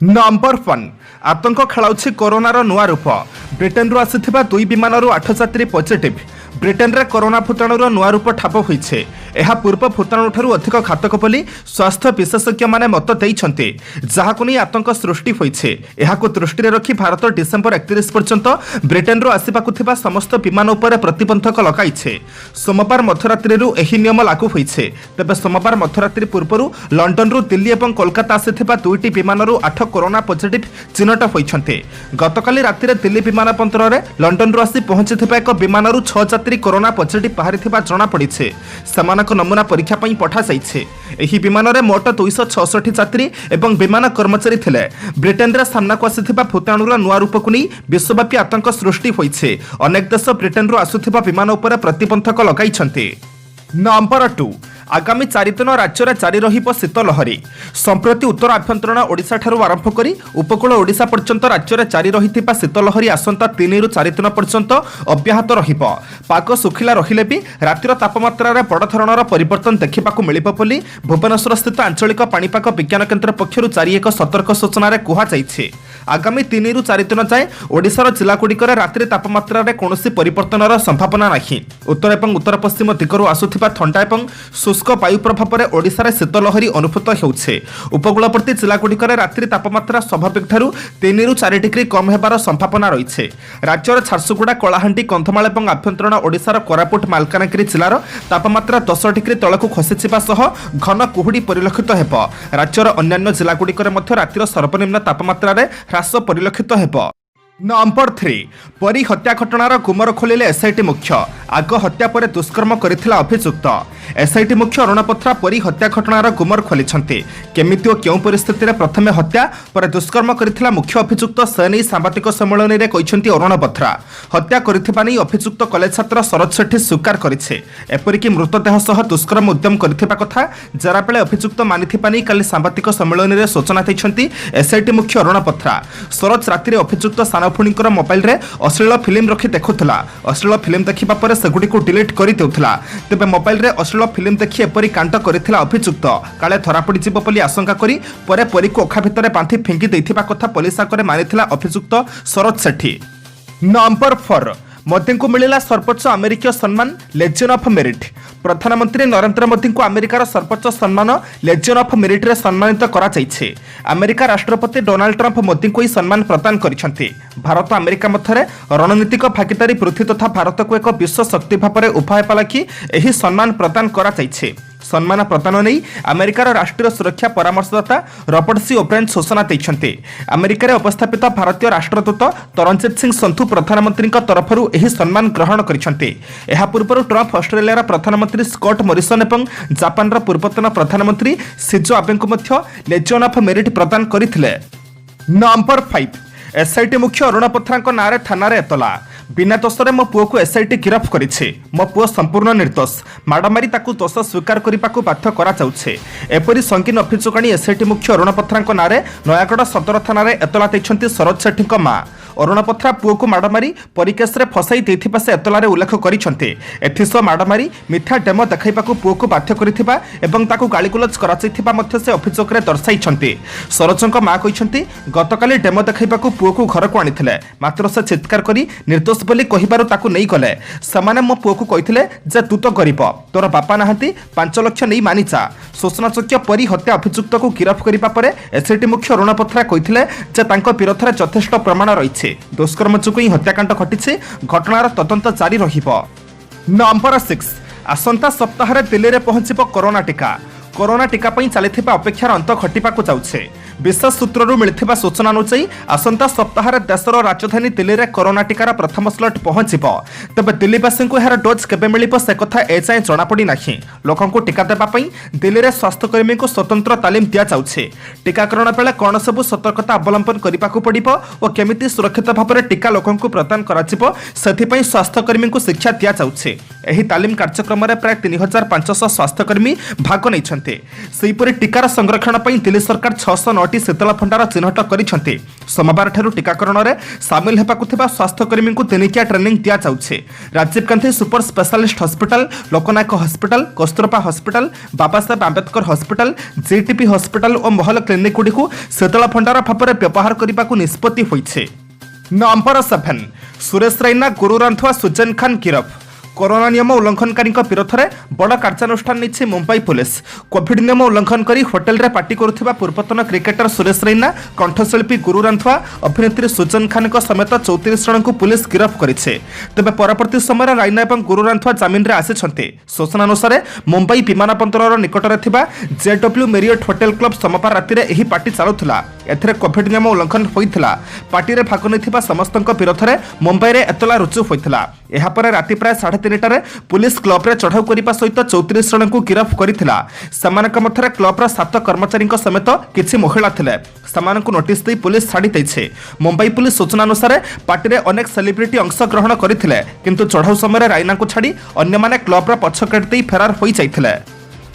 Number 1 आतंक खेलाउछि कोरोनार नुआ रूप। ब्रिटेन आसिथिबा 2 विमानरू 8 यात्री पॉजिटिव। ब्रिटेन रे कोरोना भूताणुर नुआ रूप ठाप होइछे। एहा पूर्व भूताणु ठारू अधिक घातक बोली स्वास्थ्य विशेषज्ञ माने मत देइछन्ते, जाहाकु नै आतंक सृष्टि होइछे। एहाकु दृष्टि रखी भारत डिसेंबर 31 पर्यंत ब्रिटेन आसिबाकु थिबा समस्त विमान उपरे प्रतिबंधक लगाइछे। सोमवार मध्यरात्रि एही नियम लागू होइछे। तबे सोमवार मध्यरात्रि पूर्वरु लंडन रु दिल्ली एवं कोलकाता आसिथिबा 2टी विमानरू 8 कोरोना पॉजिटिव चिन्हट होइछन्ते। गतकाली रातिरे दिल्ली विमान बंदर लंडन आसी पहुंचीथिबा एक विमानरू 6 यात्री कोरोना पॉजिटिव बाहरिथिबा जणा पड़िछे। समानक नमूना परीक्षा पई पठा जाइछे। एही विमान रे मोट 266 यात्री एवं विमान कर्मचारी थिले। ब्रिटेन रे सामना को आसिथिबा भूताणुर नुआ रूपकु नै विश्वव्यापी आतंक सृष्टि होइछे। अनेक देश ब्रिटेन रु आसुथिबा विमान उपरे प्रतिबंधक लगाइछन्ते। नंबर 2 आगामी 4 दिन राज्य में जारी रहिब शीत लहरी। संप्रति उत्तर आभ्यंतरण ओडिशा ठारू आरंभ करी उपकूल ओडिशा पर्यंत राज्य में जारी रहिथिबा शीत लहरी आसंता 3 रु 4 दिन पर्यंत अब्याहत रहिब। पाग सुखिला रहिले भी रातिर तापमात्रा रे बड़ धरणर परिवर्तन देखिबाकू मिलिब बोली भुवनेश्वर स्थित आंचलिक पाणीपाग विज्ञान केन्द्र पक्षरु जारी एक सतर्क सूचना रे कुहा जाइछे। आगामी 3 रु 4 दिन जाए ओडिशार जिलागुड़िकर रात्रि तापमात्रा रे कोनोसी परिवर्तनर संभावना नाही। उत्तर एवं उत्तर पश्चिम दिगरु आसुथिबा ठंडा एवं शुष्क वायु प्रभाव में ओडिशा शीत लहरी अनुभूत होउछे। उपकूलवर्ती जिलागुड़िकर रात्रि तापमात्रा स्वाभाविक ठारू 3 रु 4 डिग्री कम हेबार संभावना रहिछे। राज्यर झारसुगुड़ा कलाहांडी कंधमाल एवं आभ्यंतरण ओडिशार कोरापुट मालकानगिरी जिलार तापमात्रा 10 डिग्री तलकू खसिचिबा सह घन कुहुड़ी परिलक्षित हेब। राज्यर अन्यान्य जिलागुड़िकर मध्य रातिर सर्वनिम्न तापमात्रा रे ह्रास परिलक्षित हेब। नंबर 3 परी हत्या घटनार गुमर खोलिले एसआईटी मुख्य। आग हत्या पर दुष्कर्म करिथिला अभियुक्त। एसआईटी मुख्य अरुण पथरा परी हत्या घटनार गुमर खोलिछन्ते। केमिति ओ केउ परिस्थिति रे प्रथमे हत्या पर दुष्कर्म करिथिला मुख्य अभियुक्त सेनै सांबादिक सम्मेलन रे कहिसन्ती अरुण पथरा। हत्या करिथिबा नै अभियुक्त कॉलेज छात्र शरद सेठी स्वीकार करिछे। एपरिकी मृतदेह सह दुष्कर्म उद्यम करिथिबा कथा जरा बेले अभियुक्त मानिथिबा नै काली सांबादिक सम्मेलन रे सूचना दैछन्ती एसआईटी मुख्य अरुण पथरा। शरद राति रे अभियुक्त सानफुणीकर मोबाइल रे अश्लील फिल्म रखि देखुथला। अश्लील फिल्म देखिबा पर सेगुडी को डिलीट करि देउथला। तेबे मोबाइल रे अश्लील फिल्म देखि एपरि कांड करिथिला अभियुक्त। काले धरा पड़ी जिवो बोली आशंका करी परे परी को अखा भितरे बांधी फेंकी दैथिबा कथा पुलिस आकरे मानिथिला अभियुक्त शरद सेठी। नंबर 4 मोदी को मिलिला सर्वोच्च अमेरिकीय सम्मान लेजियन ऑफ मेरिट। प्रधानमंत्री नरेंद्र मोदी को अमेरिकार सर्वोच्च सम्मान लेजियन ऑफ मेरिट रे सम्मानित करा जाइछे। अमेरिका राष्ट्रपति डोनाल्ड ट्रंप मोदी को सम्मान प्रदान करिसेंती। भारत अमेरिका मध्यरे रणनीतिक भागीदारी वृद्धि तथा भारत को एक विश्व शक्ति भाव उभा हेबा लागि एही सम्मान प्रदान करा जाइछे। सम्मान प्रदान नहीं अमेरिकार राष्ट्रीय सुरक्षा परामर्शदाता रॉबर्ट सी ओब्रायन सूचना दैछन्ते। अमेरिका रे अवस्थापित भारतीय राष्ट्रदूत तरनजीत सिंह संधु प्रधानमंत्री तरफरु एही सम्मान ग्रहण करिसेंते। एहा पूर्व ट्रंप ऑस्ट्रेलिया प्रधानमंत्री स्कॉट मॉरिसन एवं जापान पूर्वतन प्रधानमंत्री शिंजो आबे को मध्य लेजियन ऑफ मेरिट प्रदान करथिले। नंबर 5 एसआईटी मुख्य अरुण पथरा नारे थाना रे एतला। बिना दोषरे मो पुओ को एसआईटी गिरफ्त करिछे। मो पुओ संपूर्ण निर्दोष। माड़मारी ताकू दोष स्वीकार करने बाध्य करा जाउछे। एपरि संगीन अभियोगाणी एसआईटी मुख्य अरुण पथरा नारे नयागढ़ सदर थाना रे एतला दैछन्ती शरद सेठी मां। अरुण पथरा पुओ को माड़मारी परिकेस रे फसाई देथिबा से एतलारे उल्लेख करिसन्ते। एथिस माड़मारी मिथ्या डेमो देखाइबाकू पुओ को बाध्य करिथिबा एवं ताकू गालीगुलज कराइथिबा मध्य से अभियोग रे दर्शाइछन्ते। सरजଙ୍କ मां कहिसन्ती गतकाली डेमो देखाइबाकू पुओ को घर को आनिथिले, मात्र से चित्कार करी निर्दोष बोली कहिबारु ताकू नै गले। समाने मो पुओ को कहिथिले जे तू तो गरीब, तोर बापा नाहंती 5 लाख नै मानिचा। सूचनाचक्य परी हत्या अभियुक्त को गिरफ्त करिबा परे एसआईटी मुख्य अरुण पथरा कहिथिले जे तांको विरोध रे यथेष्ट प्रमाण रहिछे। दुष्कर्म जोगु ही हत्याकांड घटिछे। घटनार तदंत जारी रहिब। नंबर 6 आसंता सप्ताह दिल्ली रे पहुंचिब कोरोना टीका। कोरोना टीका पई चलिथिबा अपेक्षार अंत घटिबाकू जाउछे। विशेष सूत्रରୁ मिलिथिबा सूचना अनुसार आसंता सप्ताह देशर राजधानी दिल्ली रे कोरोना टीकार प्रथम स्लट पहुंचिब। तबे दिल्लीवासी को यार डोज केबे मिलिब से कथा एजाए जଣା पड़ी नाही। लोकंको टीका देबा पई दिल्ली रे स्वास्थ्यकर्मी को स्वतंत्र तालीम दिया जाउछे। टीकाकरण बेले कोन सब सतर्कता अवलंबन करिबाकू पड़िबो ओ केमिति सुरक्षित भाव टीका लोकंको प्रदान कराजिबो सेथि पई स्वास्थ्यकर्मी को शिक्षा दिया जाउछे। ଏହି ତାଲିମ କାର୍ଯ୍ୟକ୍ରମରେ ପ୍ରାୟ 3500 ସ୍ୱାସ୍ଥ୍ୟକର୍ମୀ ଭାଗ ନେଇଛନ୍ତି। ସେହିପରି ଟିକାର ସଂରକ୍ଷଣ ପାଇଁ ଦିଲ୍ଲୀ ସରକାର 609ଟି ଶୀତଳ ଭଣ୍ଡାର ଚିହ୍ନଟ କରିଛନ୍ତି। ସୋମବାରଠାରୁ ଟିକାକରଣରେ ସାମିଲ ହେବାକୁ ଥିବା ସ୍ୱାସ୍ଥ୍ୟକର୍ମୀଙ୍କୁ ଦିନିକିଆ ଟ୍ରେନିଂ ଦିଆଯାଉଛି। Rajiv Gandhi super specialist hospital, Loknayak hospital, Kasturba hospital, Babasaheb Ambedkar hospital, GTP hospital ଓ ମହଲ କ୍ଲିନିକଗୁଡ଼ିକୁ ଶୀତଳ ଭଣ୍ଡାର ଭାବରେ ବ୍ୟବହାର କରିବାକୁ ନିଷ୍ପତ୍ତି ହୋଇଛି। ନମ୍ବର 7 ସୁରେଶ ରୈନା, ଗୁରୁ ରାନ୍ଧୁଆ, ସୁଜନ ଖାନ ଗିରଫ। कोरोना नियम उल्लंघनकारी विरोध में बड़ कार्यानुष्ठान नहीं मुंबई पुलिस। कोविड नियम उल्लंघन कर होटेल रे पार्टी करुवा पूर्वतन क्रिकेटर सुरेश रैना, कंठशिल्पी गुरु रांधवा, अभिनेत्री सुजन खान समेत 34 जन को पुलिस गिरफ्त करिছে। तेबे परवर्ती समय रैना और गुरु रांधवा जमीन रे आसिछन्ते। सूचना अनुसार मुंबई विमानबंदर निकटरे थिबा जेडब्ल्यू मेरियट होटेल क्लब सोमवार राति रे एही पार्टी चलुथिला। एथिरे कोविड नियम उल्लंघन होइथिला। पार्टी रे भाग नेथिबा समस्तक विरोध में मुंबई रे एतला रुजु होइथिला। एहा परे राति प्राय 3:30 पुलिस क्लब रे चढ़ाऊ करने सहित 34 जन को गिरफ्त करथिला। समानक मध्य क्लब रा 7 कर्मचारी समेत किछि महिला थिले। समानक नोटिस दे पुलिस छाड़ी दैछे। मुंबई पुलिस सूचना अनुसार पार्टी रे अनेक सेलिब्रिटी अंशग्रहण करथिले, किंतु चढ़ाऊ समय रैना को छाड़ी अन्य माने क्लब रा पछकेट दे फरार होई जाइथिले।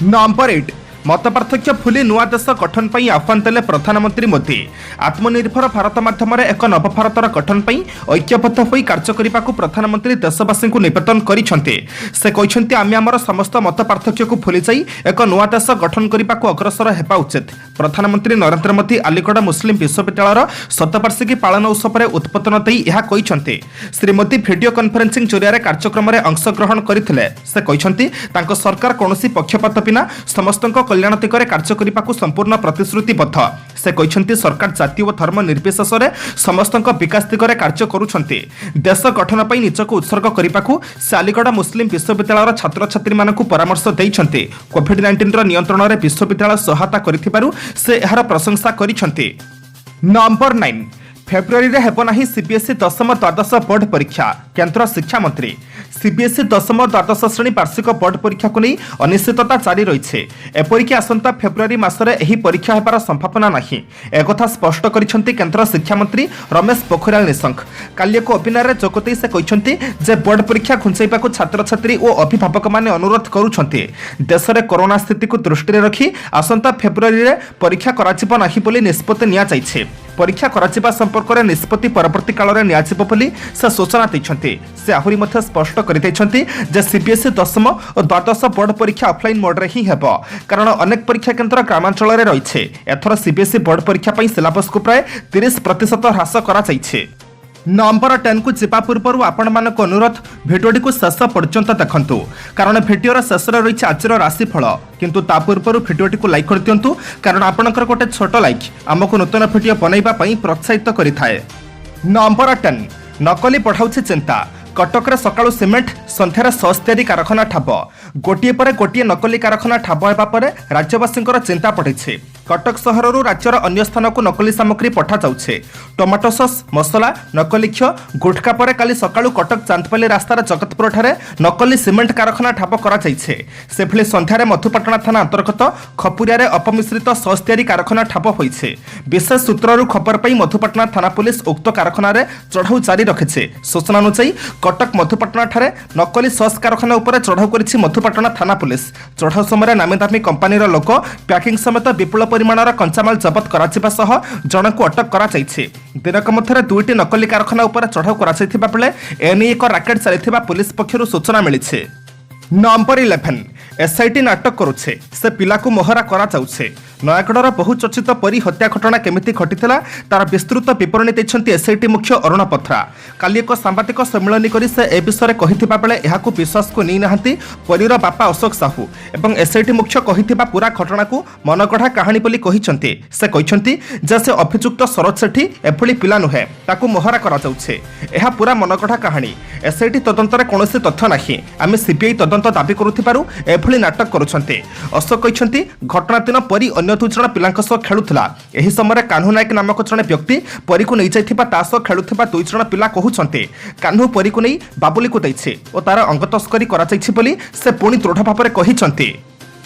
नंबर 8 मतपार्थक्य भूली नुआ देश गठन पर आह्वान देले प्रधानमंत्री मोदी। आत्मनिर्भर भारत माध्यम एक नवभारतर गठन पर ऐक्यबद्ध होई कार्य करने को प्रधानमंत्री देशवासी को निवेदन करिसेंते। से कहते आम आमर समस्त मतपार्थक्य को भूली जाई एक नुआ देश गठन करने को अग्रसर हेबा उचित। प्रधानमंत्री नरेंद्र मोदी आलिगढ़ मुस्लिम विश्वविद्यालय शतवार्षिकी पालन उत्सव में उद्बोधन देई यह कहते। श्री मोदी वीडियो कॉन्फ्रेंसिंग जरिया कार्यक्रम में अंशग्रहण करथिले। से कहते तांको सरकार कौनसी पक्षपात बिना समस्त कल्याण दिगरे कार्य करने को संपूर्ण प्रतिश्रुतिबद्ध। से कहते सरकार जाति और धर्म निर्विशेष समस्त विकास दिगरे कार्य करुछंती। देश गठन पर निजक उत्सर्ग करने को से अलीगढ़ मुस्लिम विश्वविद्यालय छात्र छात्री मानक परामर्श देइछंती। कोविड-19 नियंत्रण में विश्वविद्यालय सहायता करिथिबारु से एहार प्रशंसा करिछंती। नंबर 9 फेब्रुआरी रे हेबो नाही सीबीएसई 10th द्वादश बोर्ड परीक्षा। केंद्र शिक्षा मंत्री सीबीएसई 10th द्वादश श्रेणी वार्षिक बोर्ड परीक्षा को नहीं अनिश्चितता जारी रही। एपरिक आसंता फेब्रुआरी मासरे एही परीक्षा हेबार संभावना नहीं, एकथा स्पष्ट करिसेंती केंद्र शिक्षा मंत्री रमेश पोखरियाल निशंक। काली एक वेबिनार रे जोगदेई से कहते जे बोर्ड परीक्षा घुंचाइबा छात्र छात्री और अभिभावक माने अनुरोध करुछंती। देश में कोरोना स्थिति को दृष्टि रखी आसंता फेब्रुआरी रे परीक्षा कराजिबो नाही बोली निष्पत्ति निया जाइछे। परीक्षा कराजिबा संपर्क में निष्पत्ति परवर्ती काल में नियाजिबो बोली से सूचना दैछंती। से आहुरी मध्य स्पष्ट करिदैछंती जे सीबीएसई 10th और द्वादश बोर्ड परीक्षा ऑफलाइन मोड रे ही हेबो, कारण अनेक परीक्षा केंद्र ग्रामांचल रे रहिछे। एथर सीबीएसई बोर्ड परीक्षा पई सिलेबस को प्राय 30% ह्रास करा जाइछे। नंबर 10 को जीवा पूर्व आपण मानक अनुरोध भिडियोटी को शेष पर्यंत देखंतु, कारण भिडियोर शेष रही आज राशिफल। किंतु ता पूर्व भिडियोटी को लाइक कर दियंतु, कारण आपनकर गोटे छोट लाइक आमको नूतन भिडियो बनैबा पई प्रोत्साहित करिथाए। नंबर 10 नकली बढ़ाउछि चिंता। कटक सकाळु सिमेंट संध्यार सस तैयारी कारखाना ठाब। गोटे पर गोटे नकली कारखाना ठाब होगा पर राज्यवासी चिंता बढ़ी। कटक सहर राज्यर अन्य स्थान को नकली सामग्री पठा जाउछे। टमाटो सस, मसला, नकली क्ष, गुटखा पर काली सकाळु कटक चांदपाली रास्तार जगतपुर ठारे नकली सिमेंट कारखाना ठाब करा जाइछे। सेभली संध्यारे मधुपाटना थाना अंतर्गत खपुरिया अपमिश्रित सस तैयारी कारखाना ठाब होइछे। विशेष सूत्ररु खबर पाई मधुपाटना थाना पुलिस उक्त कारखाना रे चढ़ाऊ जारी रखिछे। सूचना अनुसार कटक मधुपाटना ठारे नकली सस कारखाना उपर चढ़ाऊ करिछि मधुपाटना थाना पुलिस। चढ़ाऊ समय नामीदामी कंपानीर लोक पैकिंग समेत विपुल परिमाणर कंचामाल जबत कराजिबा सह जनकु अटक करा जाइछि। दिनक मध्यरे 2टी नकली कारखाना उपर चढ़ाऊ करा जाइथिबा बेले एने एक राकेट चलिथिबा पुलिस पक्षरु सूचना मिलिछि। नंबर 11 एसआईटी नाटक करुछे, से पिला को मोहरा करा जाउछे। नयागढ़ बहुचर्चित परी हत्या घटना केमिति घटिथिला तार विस्तृत विवरणी दैछन्ती एसआईटी मुख्य अरुण पथरा। काली एक सांबादिक सम्मेलन करी से ए विषय कहिथिबा बेले एहाकु विश्वास को नै नाहंती परीर बापा अशोक साहू एवं एसआईटी मुख्य कहिथिबा पूरा घटना को मनगढ़ा कहानी बोली कहिसन्ती। से कहिसन्ती जे से अभियुक्त सरोज सेठी एभली पिला नुहे, ताकू मोहरा करा जाउछे। एहा पूरा मनगढ़ा कहानी। एसआईटी तदंतरे कोनोसी तथ्य नाही। आमे सीबीआई तदंत दाबी करुथिबारु एभली नाटक करुछन्ते। अशोक कहिसन्ती घटना दिन परी 2 जन पिलांक सह खेलुथिला। एही समय कान्हू नायक नामक जने व्यक्ति परी को नहीं जाइथिबा ता सह खेलुथिबा 2 जन पिला कहउछन्ते कान्हू परी को नहीं बाबुली को दैछे ओ तार अंग तस्करी करा जाइछि बोली से पुणी दृढ़ भाव में कहिसन्ते।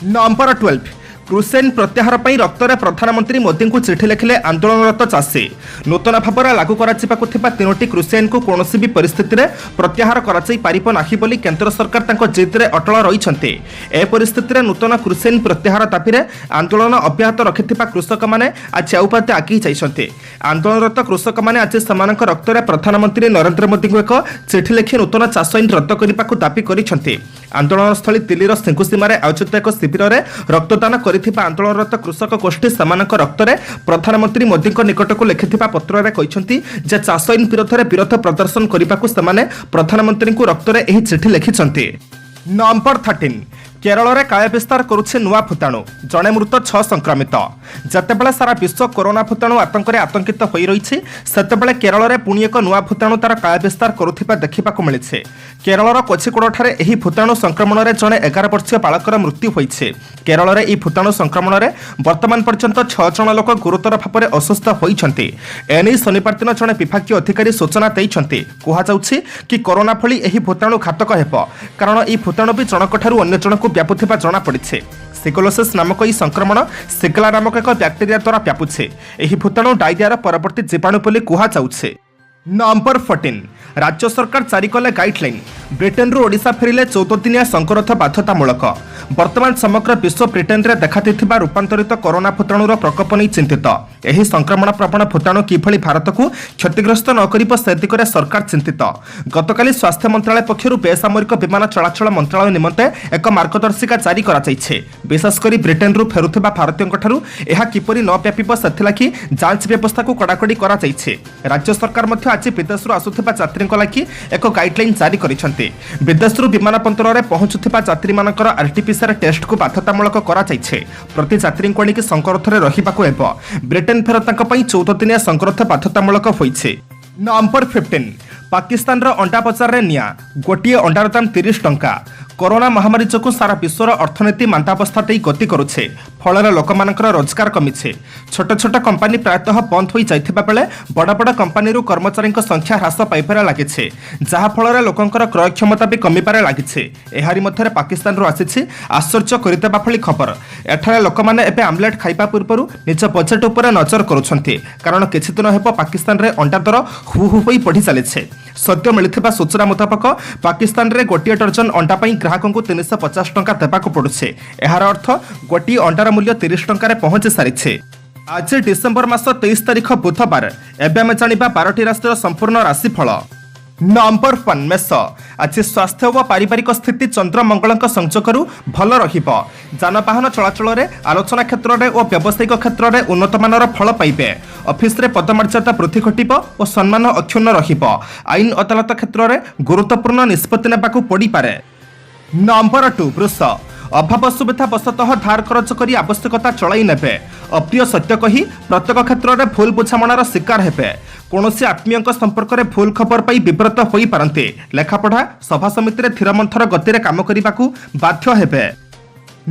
नंबर 12 क्रुसेन प्रत्याहार पर रक्तरे प्रधानमंत्री मोदी को चिठी लिखिले आंदोलनरत चाषी नूतन भाव लागू करा तीनोटी क्रुसेन को कौन भी परिस्थिति में प्रत्याहार कर केंद्र सरकार जिद्रे अटल रही ए परिस्थिति में नूतन क्रुसेन प्रत्याहार दाबी में आंदोलन अब्याहत रखिथिबा कृषक मैंने आज आउपाते आगे जाइछन्ते। आंदोलनरत कृषक मैंने आज सेमानक रक्तरे प्रधानमंत्री नरेंद्र मोदी को एक चिठी लिखि नूतन चाष आईन रद्द करने को दाबी करिसेंते। आंदोलनस्थली दिल्लीर सिंकुसीमार आयोजित एक शिविर में रक्तदान करथिबा आंदोलनरत कृषक गोष्ठी सेमानक रक्तरे प्रधानमंत्री मोदी निकट को लिखिथिबा पत्र कहते जे चाष आईन विरोध में विरोध प्रदर्शन करने को सेमाने प्रधानमंत्री को रक्तरे एही चिठी लिखिछन्ते। नंबर 13 केरल में काया विस्तार करुछे नुआ भूताणु जड़े मृत 6 संक्रमित। जितेबाला सारा विश्व कोरोना भूताणु आतंक आतंकित हो रही सेतेबेले केरल में पुणी एक नुआ भूताणु तार काया विस्तार करुथिबा देखिबाकु मिलिछे। केरलर कोझिकोड एही भूताणु संक्रमण में जड़े 11 वर्षीय बालकर मृत्यु होइछे। केरल में यह भूताणु संक्रमण में वर्तमान पर्यंत 6 जन लोक गुरुतर भाव में असुस्थ होइछन्ते। एने शनिवार दिन जड़े विभागीय अधिकारी सूचना देइछन्ते। कुहाଯାଉଛି कि कोरोना भली एही भूताणु घातक हेब कारण यह भूताणु भी जनक ठारू अन्य जनक व्यापुथिबा जଣା पड़िछे। सिकोलोसिस नामक यह संक्रमण सिगला नामक एक बैक्टेरिया द्वारा व्यापुछे। यह भूताणु डायरियार परवर्ती जीवाणु बोली कुहाଯାଉଛି। नंबर 14 राज्य सरकार जारी कले गाइडलाइन ब्रिटेन रु ओडिशा फेरिले 14 दिनिया संकरथ बाध्यतामूलक। वर्तमान समग्र विश्व ब्रिटेन रे देखादिथिबा रूपांतरित कोरोना भूताणुर प्रकोप नहीं चिंतित। यही संक्रमण प्रवण भूताणु किभली भारत को क्षतिग्रस्त न करिब से दिगरे सरकार चिंतित। गतकाली स्वास्थ्य मंत्रालय पक्षरु बेसामरिक विमान चलाचल मंत्रालय निमंते एक मार्गदर्शिका जारी करा जाइछे। विशेषकर ब्रिटेन रु फेरुथिबा भारतीयଙ୍କ ठारू एहा किपरि न व्यापिब सेथिलाखि जांच व्यवस्था को कड़ाकड़ी करा जाइछे। राज्य सरकार मध्य आज विदेश आसुथिबा यात्रीଙ୍କ लागि एक गाइडलाइन जारी करिसेंते। विदेश विमान बंदर में पहुंचुथिबा यात्री मानकर आरटीपीसीआर टेस्ट को बाध्यतामूलक करा जाइछे। प्रति यात्री को संकरथरे रहिबाकु हेबो। ब्रिटेन फेरतांक पई 14 दिनिया संकरथ बाध्यतामूलक होइछे। नंबर 15 पाकिस्तान रो अंडा बजार रे निया गोटिए अंडार दाम 30 टंका। कोरोना महामारी जो सारा विश्वर अर्थनीति मांदावस्था गति करुछे। फल लोकमानकर रोजगार कमिछे। छोट छोट कंपानी प्रायतः बंद हो जाइथिबा बेले बड़ बड़ कंपानी कर्मचारी संख्या ह्रास पाइबारे लागिछे जहा फल लोकंकर क्रय क्षमता भी कमिबारे लागिछे। एहारी मध्यरे पाकिस्तान रु आसीछि आश्चर्य करितेबा फली खबर। एठारे लोकमाने एबे आमलेट खाइबा पूर्वरु निज बजेट उपरे नजर करुछन्ते कारण किछि दिन हेबो पाकिस्तान रे अंडा दर हु हु होई पढ़ी चलिछे। सद्य मिलिथिबा सूचना मुताबक पाकिस्तान रे गोटिए डर्जन अंडा पई ग्राहकों को 350 टंका देबाक पड़ुछे। एहार अर्थ गोटिए अंडार मूल्य 30 टंका रे पहुंची सारिछे। आज डिसेंबर मास 23 तारिख बुधवार। एबे आमे जानिबा 12टी राष्ट्र संपूर्ण राशिफल। नंबर 1 मेष आज स्वास्थ्य और पारिवारिक स्थिति चंद्र मंगल संजोगरु भल रहिबो। जानवाहन चलाचल रे आलोचना क्षेत्र में और व्यावसायिक क्षेत्र में उन्नत मानर फल पाइबे। ऑफिस रे पदमर्यादा वृद्धि घटिबो और सम्मान अक्षुण्ण रहिबो। आईन अदालत क्षेत्र में गुरुत्वपूर्ण निष्पत्ति नेबाकू पड़ी पारे। नंबर 2 वृष अभाव सुविधा बशतः धार खर्च करी आवश्यकता चलाई नेबे। अप्रिय सत्य कही प्रत्येक क्षेत्र में भूल बुझामणार शिकार हेबे। कौनसी आत्मीय संपर्क में भूल खबर पाई विव्रत होई पारंते। लेखापढ़ा सभा समिति धीर मंथर गति काम करने बाध्य हेबे।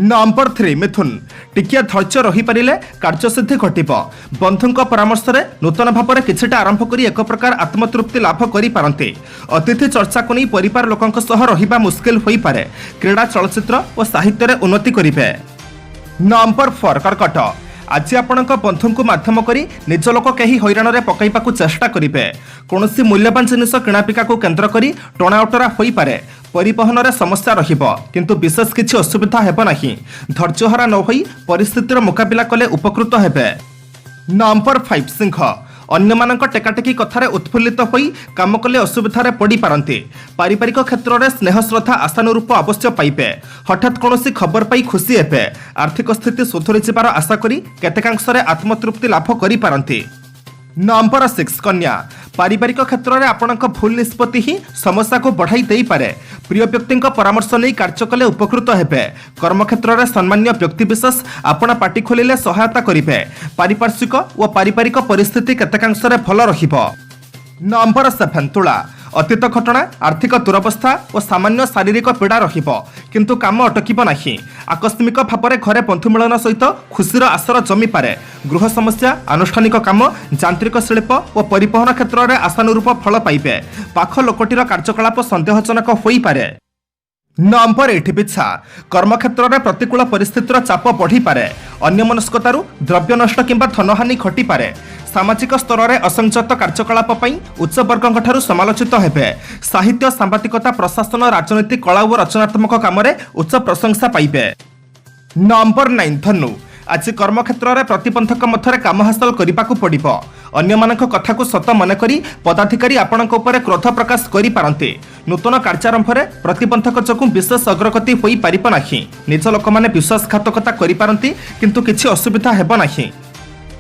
नंबर 3 मिथुन टिकिया धैर्य रही पारिले कार्यसिद्धि घटिबो। बंधुଙ୍କ परामर्श रे नूतन भाव में किछिटा आरंभ करी एक प्रकार आत्मतृप्ति लाभ करि पारंते। अतिथि चर्चा को नहीं परिवार लोकंक सह रहिबा मुश्किल होई पारे। क्रीड़ा चलचित्र और साहित्य रे उन्नति करिवे। नंबर 4 कर्कट आज आपणक बंधु माध्यम करी निज लोक कहीं हैरान रे पकाइबाकू चेष्टा करिवे। कौनसी मूल्यवान जिनिस किणापिका को केन्द्र करी टणाउटरा होई पारे। परिवहन रे समस्या रहिबो किंतु विशेष किछि असुविधा हेबो नाही। धैर्यहरा न होई परिस्थितिर मुकाबिला कले उपकृत हेबे। नंबर 5 सिंह अन्य मानक टेकाटेकी कथारे उत्फुल्लित होई काम कले असुविधारे पड़ी पारंते। पारिवारिक क्षेत्र में स्नेह श्रद्धा आशानुरूप अवश्य पाइबे। हठात कौनसी खबर पाई खुशी हेबे। आर्थिक स्थिति सुधुरी जिबार आशा करी केतेकांशरे आत्मतृप्ति लाभ करि पारंते। नंबर 6 कन्या पारिवारिक क्षेत्र में आपणक भूल निष्पत्ति ही समस्या को बढ़ाई दे पारे। प्रिय व्यक्ति परामर्श नहीं कार्य कले उपकृत हेबे। कर्मक्षेत्र में सम्मान्य व्यक्तिविशेष आपण पार्टी खोलिले सहायता करिवे। पारिपार्श्विक और पारिवारिक परिस्थिति केतेकांशरे भल रहिबो। नंबर 7 तुला अतीत घटना आर्थिक दुरवस्था और सामान्य शारीरिक पीड़ा रहिबो किंतु काम अटकिबो नाही। आकस्मिक भाव में घरे बंधु मिलन सहित खुशीर आसर जमी पारे। गृह समस्या आनुष्ठानिक काम यांत्रिक शिल्प और परिवहन क्षेत्र में आशानुरूप फल पाइबे। पाख लोकटीर कार्यकलाप सन्देहजनक होई पारे। नंबर 8 पिछा कर्मक्षेत्र में प्रतिकूल परिस्थितिर चाप बढ़ी पारे अन्यमनस्कतारू द्रव्य नष्ट किंबा धनहानि घटी पारे सामाजिक स्तर में असंयत कार्यकलाप उच्च वर्ग समालोचित हेबे साहित्य सांबादिकता प्रशासन राजनीति कला और रचनात्मक काम उच्च प्रशंसा पाइबे। नंबर 9 धनु आज कर्मक्षेत्र में प्रतिबंधक मध्य काम हासिल करने को पड़ो अन्य कथा को सत मनक पदाधिकारी आपण क्रोध प्रकाश करें नूतन कार्यारंभ में प्रतिबंधक जो विशेष अग्रगति हो पारना निज लोक मैंने विश्वासघातकता करपारती किंतु किसी असुविधा हेब नहीं।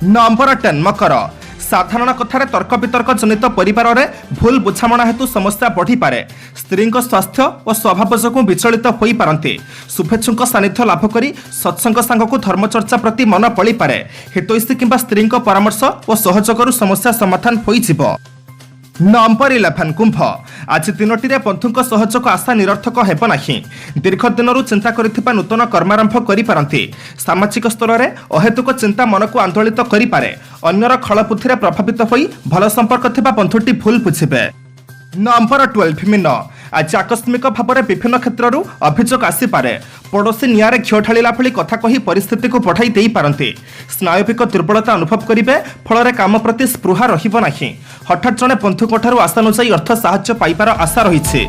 नंबर 10 मकर साधारण कथार तर्क वितर्क जनित परिवार में भूल बुझामणा हेतु समस्या बढ़ी पारे स्त्री स्वास्थ्य और स्वभाव जो विचलित हो पारती शुभेच्छुक सानिध्य लाभ कर सत्संग सांग को धर्मचर्चा प्रति मन पड़ी पारे हितैषी किंबा स्त्री परामर्श और सहयोग समस्या समाधान हो। नंबर 11 कुंभ आज तीनोटी बंधु सहयोग आशा निरर्थक हेब नहीं दीर्घ दिन चिंता करिथिबा नूतन कर्मारंभ करिपारंती सामाजिक स्तर में अहेतुक चिंता मन को आंदोलित करिपारे अन्यर खलबुद्धि प्रभावित होई भल संपर्क थिबा बंधुटी भूल बुझिबे। नंबर 12 मीन आज आकस्मिक भाव में विभिन्न क्षेत्र अभियोग आसीपे पड़ोशी निआरे घिओ ढाला भली कथा कही परिस्थिति को बढ़ाई दे पारती स्नायुविक दुर्बलता अनुभव करेंगे फल काम प्रति स्पृहा रहिब नाही हठात जड़े बंधुक आशानुजाई अर्थ साहाय्य पाइबार आशा रही।